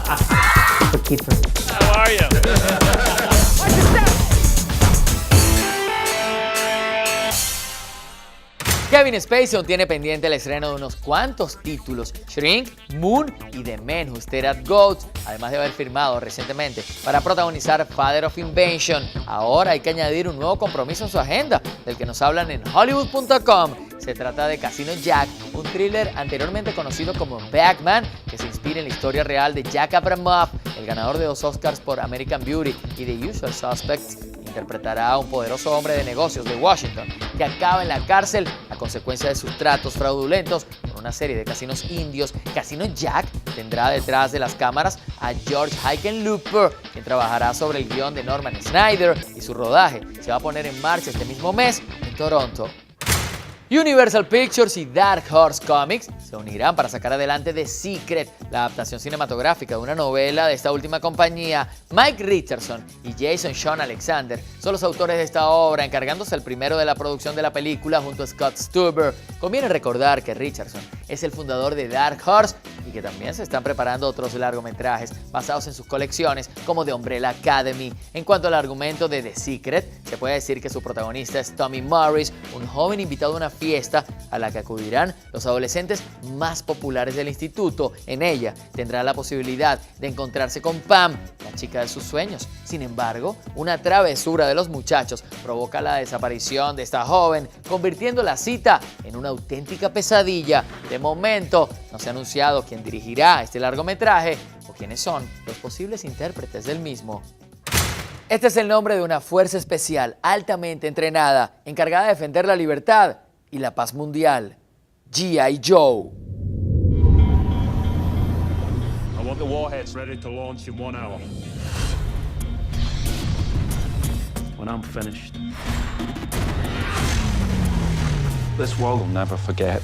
How are you? Kevin Spacey aún tiene pendiente el estreno de unos cuantos títulos: Shrink, Moon y The Man Who Stared at Goats, además de haber firmado recientemente para protagonizar Father of Invention. Ahora hay que añadir un nuevo compromiso en su agenda, del que nos hablan en Hollywood.com. Se trata de Casino Jack, un thriller anteriormente conocido como Batman, que se inspira en la historia real de Jack Abramoff, el ganador de 2 Oscars por American Beauty y The Usual Suspects. Interpretará a un poderoso hombre de negocios de Washington que acaba en la cárcel a consecuencia de sus tratos fraudulentos con una serie de casinos indios. Casino Jack tendrá detrás de las cámaras a George Hickenlooper, quien trabajará sobre el guión de Norman Snyder, y su rodaje se va a poner en marcha este mismo mes en Toronto. Universal Pictures y Dark Horse Comics se unirán para sacar adelante The Secret, la adaptación cinematográfica de una novela de esta última compañía. Mike Richardson y Jason Sean Alexander son los autores de esta obra, encargándose el primero de la producción de la película junto a Scott Stuber. Conviene recordar que Richardson es el fundador de Dark Horse y que también se están preparando otros largometrajes basados en sus colecciones, como The Umbrella Academy. En cuanto al argumento de The Secret, se puede decir que su protagonista es Tommy Morris, un joven invitado a una fiesta a la que acudirán los adolescentes más populares del instituto. En ella tendrá la posibilidad de encontrarse con Pam, la chica de sus sueños. Sin embargo, una travesura de los muchachos provoca la desaparición de esta joven, convirtiendo la cita en una auténtica pesadilla. De momento, no se ha anunciado quién dirigirá este largometraje o quiénes son los posibles intérpretes del mismo. Este es el nombre de una fuerza especial altamente entrenada, encargada de defender la libertad y la paz mundial: G.I. Joe. I want the warheads ready to launch in 1 hour. When I'm finished, this world will never forget.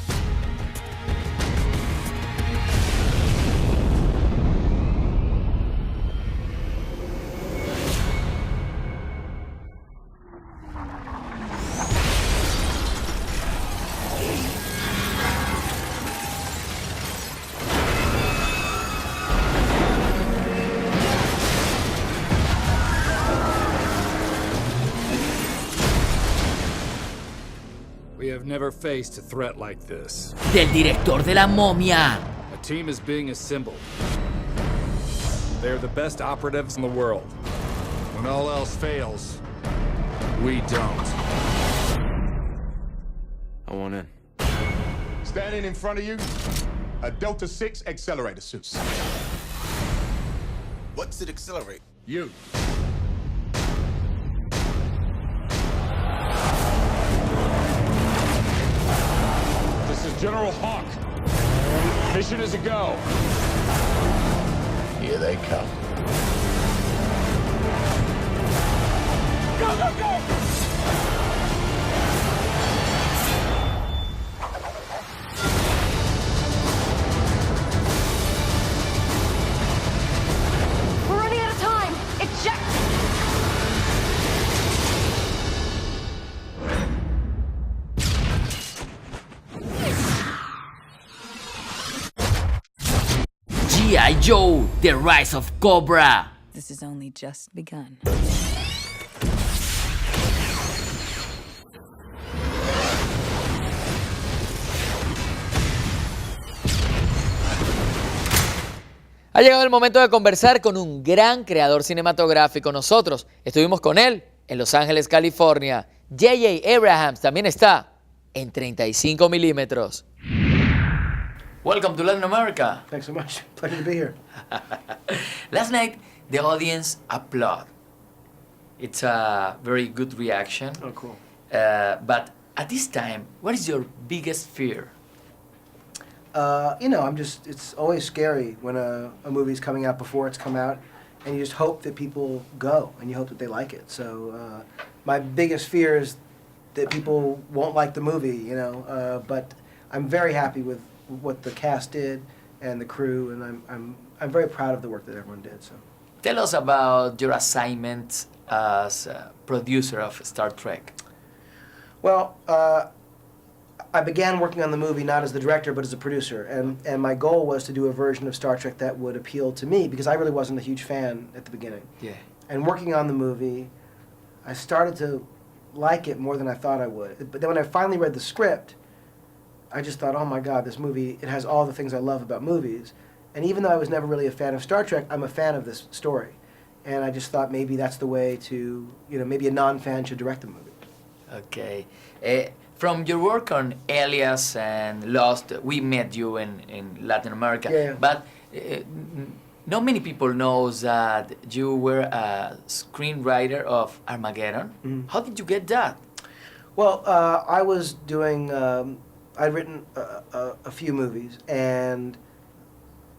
We have never faced a threat like this. Del director de La Momia. A team is being assembled. They're the best operatives in the world. When all else fails, we don't. I want in. Standing in front of you, a Delta 6 accelerator suit. What's it accelerate? You. This is General Hawk. Mission is a go. Here they come. Go, go, go! We're running out of time. It's Jack. G.I. Joe, The Rise of Cobra. This has only just begun. Ha llegado el momento de conversar con un gran creador cinematográfico. Nosotros estuvimos con él en Los Ángeles, California. J.J. Abrams también está en 35 milímetros. Welcome to Latin America. Thanks so much. Pleasure to be here. Last night, the audience applauded. It's a very good reaction. Oh, cool. But at this time, what is your biggest fear? It's always scary when a movie's coming out before it's come out, and you just hope that people go, and you hope that they like it. So my biggest fear is that people won't like the movie, but I'm very happy with what the cast did and the crew, and I'm very proud of the work that everyone did. So, tell us about your assignment as a producer of Star Trek. Well, I began working on the movie not as the director but as a producer, and my goal was to do a version of Star Trek that would appeal to me because I really wasn't a huge fan at the beginning. Yeah. And working on the movie, I started to like it more than I thought I would. But then when I finally read the script, I just thought, oh my God, this movie, it has all the things I love about movies. And even though I was never really a fan of Star Trek, I'm a fan of this story. And I just thought maybe that's the way to, maybe a non-fan should direct the movie. Okay. From your work on Alias and Lost, we met you in Latin America. Yeah. But not many people know that you were a screenwriter of Armageddon. Mm-hmm. How did you get that? Well, I was doing, I'd written a few movies, and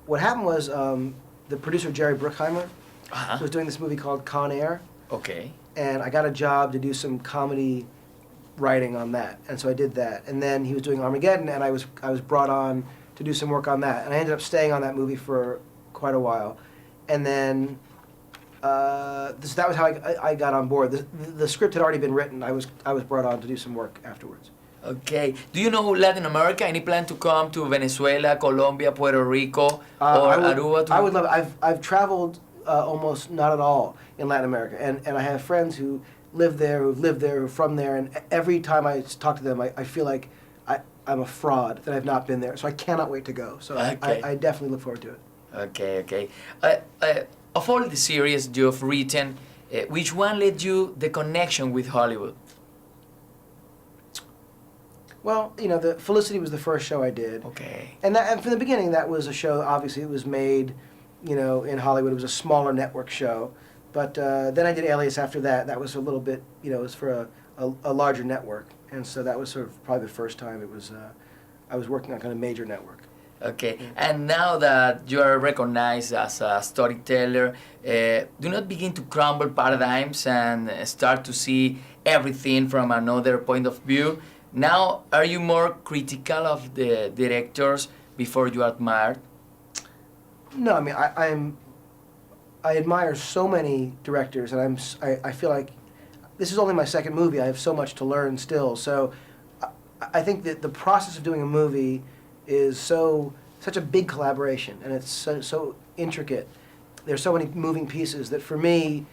what happened was the producer Jerry Bruckheimer was doing this movie called Con Air, Okay. and I got a job to do some comedy writing on that, and so I did that. And then he was doing Armageddon, and I was brought on to do some work on that, and I ended up staying on that movie for quite a while. And then that was how I got on board. The script had already been written. I was brought on to do some work afterwards. Okay. Do you know Latin America? Any plan to come to Venezuela, Colombia, Puerto Rico, or Aruba? I would love it. I've traveled almost not at all in Latin America, and I have friends who live there, who've lived there, who are from there, and every time I talk to them, I feel like I'm a fraud that I've not been there. So I cannot wait to go. So Okay. I definitely look forward to it. Okay. Of all the series you've written, which one led you the connection with Hollywood? Well, the Felicity was the first show I did. Okay. And from the beginning, that was a show, obviously, it was made, in Hollywood. It was a smaller network show. But then I did Alias after that. That was a little bit, it was for a larger network. And so that was sort of probably the first time I was working on kind of major network. Okay. And now that you are recognized as a storyteller, do not begin to crumble paradigms and start to see everything from another point of view. Now, are you more critical of the directors before you admire? No, I mean, I admire so many directors, and I feel like this is only my second movie. I have so much to learn still. So I think that the process of doing a movie is such a big collaboration, and it's so intricate. There's so many moving pieces that for me,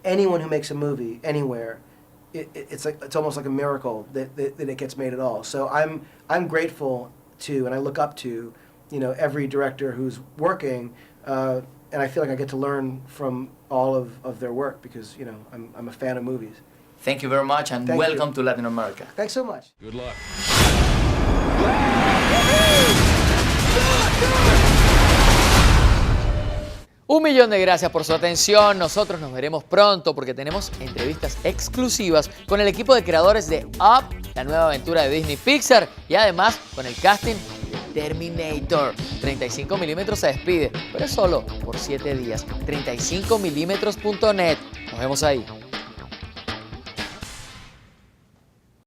anyone who makes a movie anywhere, it's almost like a miracle that it gets made at all. So I'm grateful to, and I look up to, every director who's working, and I feel like I get to learn from all of their work because I'm a fan of movies. Thank you very much, and Thank welcome you. to Latin America. Thanks so much. Good luck. Un millón de gracias por su atención. Nosotros nos veremos pronto porque tenemos entrevistas exclusivas con el equipo de creadores de Up, la nueva aventura de Disney Pixar, y además con el casting de Terminator. 35 mm se despide, pero es solo por 7 días. 35mm.net. Nos vemos ahí.